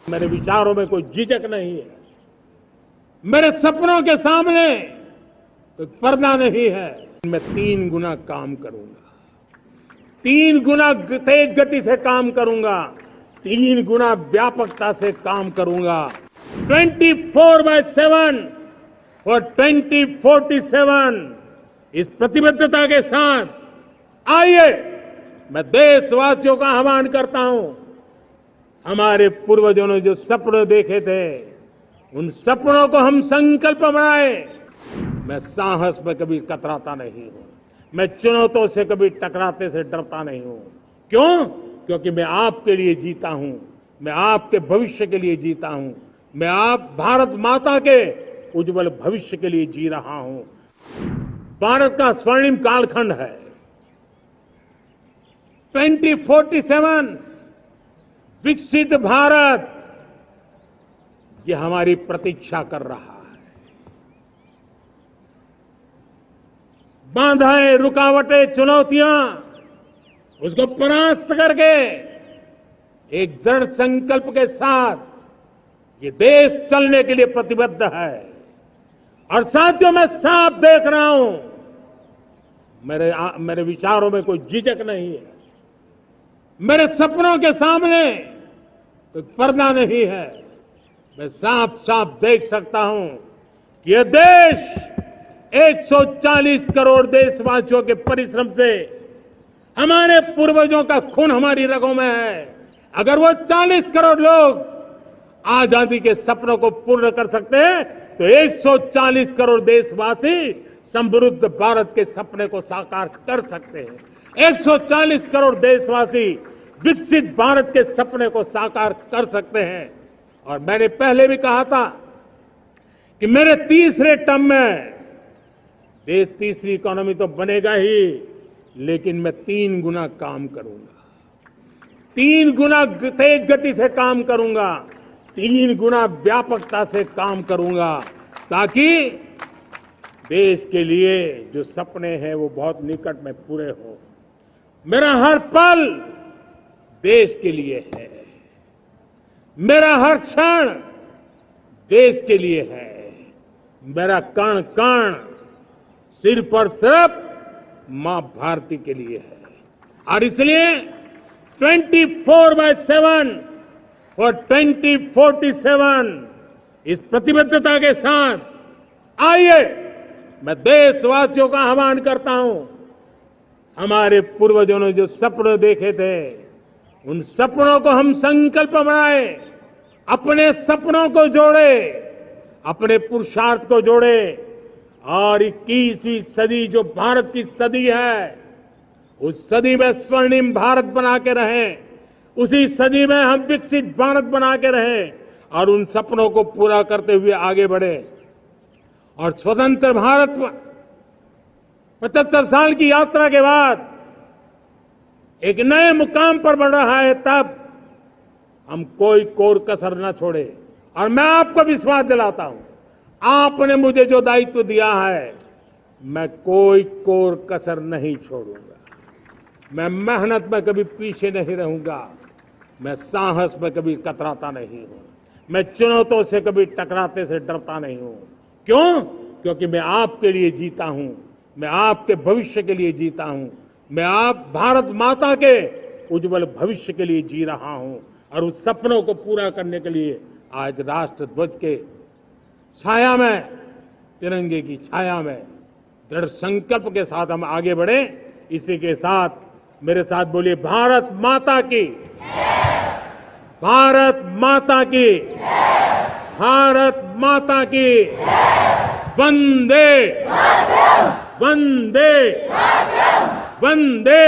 मेरे विचारों में कोई झिझक नहीं है। मेरे सपनों के सामने कोई पर्दा नहीं है। मैं 3 गुना काम करूंगा, 3 गुना तेज गति से काम करूंगा, 3 गुना व्यापकता से काम करूंगा। 24/7 और 2047 इस प्रतिबद्धता के साथ आइए मैं देशवासियों का आह्वान करता हूं। हमारे पूर्वजों ने जो सपने देखे थे, उन सपनों को हम संकल्प बनाए। मैं साहस में कभी कतराता नहीं हूं, मैं चुनौतियों से कभी टकराते से डरता नहीं हूं। क्यों? क्योंकि मैं आपके लिए जीता हूं, मैं आपके भविष्य के लिए जीता हूं, मैं आप भारत माता के उज्जवल भविष्य के लिए जी रहा हूं। भारत का स्वर्णिम कालखंड है। 2047 विकसित भारत, ये हमारी प्रतीक्षा कर रहा है। बाधाएं, रुकावटें, चुनौतियां, उसको परास्त करके एक दृढ़ संकल्प के साथ ये देश चलने के लिए प्रतिबद्ध है। और साथियों, मैं साफ देख रहा हूं, मेरे विचारों में कोई झिझक नहीं है। मेरे सपनों के सामने कोई पर्दा नहीं है। मैं साफ साफ देख सकता हूं कि यह देश 140 करोड़ देशवासियों के परिश्रम से, हमारे पूर्वजों का खून हमारी रगों में है। अगर वो 40 करोड़ लोग आजादी के सपनों को पूर्ण कर सकते हैं, तो 140 करोड़ देशवासी समृद्ध भारत के सपने को साकार कर सकते हैं। 140 करोड़ देशवासी विकसित भारत के सपने को साकार कर सकते हैं। और मैंने पहले भी कहा था कि मेरे तीसरे टर्म में देश तीसरी इकोनॉमी तो बनेगा ही, लेकिन मैं 3 गुना काम करूंगा, 3 गुना तेज गति से काम करूंगा, 3 गुना व्यापकता से काम करूंगा, ताकि देश के लिए जो सपने हैं वो बहुत निकट में पूरे हो। मेरा हर पल देश के लिए है, मेरा हर क्षण देश के लिए है, मेरा कण कण सिर्फ और सिर्फ मां भारती के लिए है। और इसलिए 24/7 और 2047 इस प्रतिबद्धता के साथ आइए मैं देशवासियों का आह्वान करता हूं। हमारे पूर्वजों ने जो सपने देखे थे, उन सपनों को हम संकल्प बनाए, अपने सपनों को जोड़े, अपने पुरुषार्थ को जोड़े, और 21वीं सदी जो भारत की सदी है, उस सदी में स्वर्णिम भारत बना के रहें, उसी सदी में हम विकसित भारत बना के रहें और उन सपनों को पूरा करते हुए आगे बढ़े। और स्वतंत्र भारत 75 साल की यात्रा के बाद एक नए मुकाम पर बढ़ रहा है, तब हम कोई कोर कसर न छोड़े। और मैं आपको विश्वास दिलाता हूं, आपने मुझे जो दायित्व दिया है, मैं कोई कोर कसर नहीं छोड़ूंगा। मैं मेहनत में कभी पीछे नहीं रहूंगा, मैं साहस में कभी कतराता नहीं हूं, मैं चुनौतियों से कभी टकराते से डरता नहीं हूं। क्यों? क्योंकि मैं आपके लिए जीता हूं, मैं आपके भविष्य के लिए जीता हूं, मैं आप भारत माता के उज्जवल भविष्य के लिए जी रहा हूं। और उस सपनों को पूरा करने के लिए आज राष्ट्र ध्वज के छाया में, तिरंगे की छाया में दृढ़ संकल्प के साथ हम आगे बढ़े। इसी के साथ मेरे साथ बोलिए, भारत माता की, भारत माता की, भारत माता की, वंदे वंदे वंदे।